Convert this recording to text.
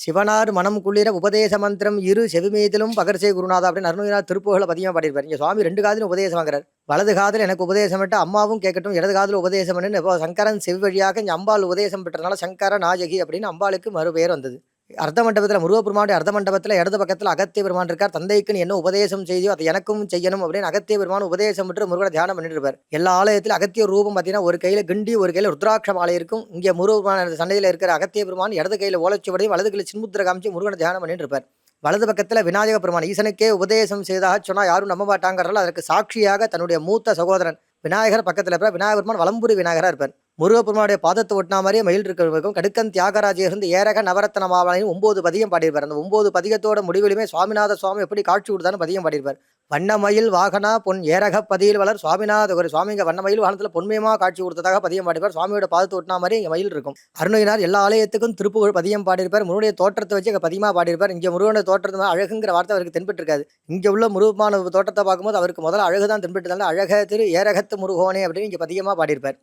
சிவனார் மனம் குளிர உபதேச மந்திரம் இரு செவிமீதிலும் பகர்சே குருநாதா அப்படின்னு அருணகிரிநாதர் திருப்புகழ பதியமாக பாடியிருப்பார். இங்கே சுவாமி 2 காதிலும் உபதேசம் வாங்குறார். வலது காதில் எனக்கு உபதேசம் விட்டு அம்மாவும் கேட்கட்டும், இடது காதில் உபதேசம் பண்ணு. இப்போ சங்கரன் செவி வழியாக இங்கே அம்பாள் உபதேசம் பெற்றனால சங்கர நாயகி அப்படின்னு அம்பாளுக்கு மறுபெயர் வந்தது. அர்த்த மண்டபத்தில் முருகப்பெருமானுடைய அர்த்த மண்டபத்தில் இடது பக்கத்தில் அகத்திய பெருமான் இருக்கார். தந்தைக்கு நீ என்ன உபதேசம் செய்தியோ அதை எனக்கும் செய்யணும் அப்படின்னு அகத்திய பெருமான் உபதேசம் பெற்று முருகனை தியானம் பண்ணிட்டு இருப்பார். எல்லா ஆலயத்திலும் அகத்திய ரூபம் பார்த்தீங்கன்னா ஒரு கையில் கிண்டி ஒரு கையில் ருத்ராட்ச மாலை இருக்கும். இங்கே முருகமான சண்டையில் இருக்கிற அகத்திய பெருமான் இடது கையில் ஓலைச்சுவடையும் வலது கையில் சின்முத்திர காமிச்சு முருகனை தியானம் பண்ணிட்டு இருப்பார். வலது பக்கத்தில் விநாயக பெருமான் ஈசனுக்கே உபதேசம் செய்தாக சொன்னால் யாரும் நம்ப மாட்டாங்கிறதால அதற்கு சாட்சியாக தன்னுடைய மூத்த சகோதரன் விநாயகர் பக்கத்தில் இருப்பார். விநாயகர் பெருமான் வலம்புரி விநாயகராக இருப்பார். முருகப்பெருமானுடைய பாதத்தை ஒட்டினா மாதிரியே மயில் இருக்கிறவருக்கும் கடுக்கன் தியாகராஜ இருந்து ஏரக நவரத்தன மாவளையும் 9 பதியம் பாடியிருப்பார். அந்த 9 பதிகத்தோட முடிவிலுமே சுவாமிநாத சுவாமி எப்படி காட்சி கொடுத்தான்னு பதியம் பாடியிருப்பார். வண்ணமயில் வாகனா பொன் ஏரக பதியில் வளர் சுவாமிநாத ஒரு சுவாமிங்க வண்ணமயில் வாகனத்தில் பொன்மையமாக காட்சி கொடுத்ததாக பதியம் பாடிப்பார். சுவாமியோட பாதத்தை ஒட்டினா மாதிரி இங்கே மயில் இருக்கும். அருணகிரிநாதர் எல்லா ஆலயத்துக்கும் திருப்புகழ் பதியம் பாடியிருப்பார். முருகனுடைய தோற்றத்தை வச்சு அங்கே பதியமாக பாடியிருப்பார். இங்கே முருகனுடைய தோற்றத்தை அழகுங்கிற வார்த்தை அவருக்கு தென்பட்டு இருக்காது. இங்கே உள்ள முருகமான தோற்றத்தை பார்க்கும்போது அவருக்கு முதல்ல அழகு தான் தென்பட்டு அழக திரு ஏரகத்து முருகோனே அப்படின்னு இங்கே பதியமாக பாடியிருப்பார்.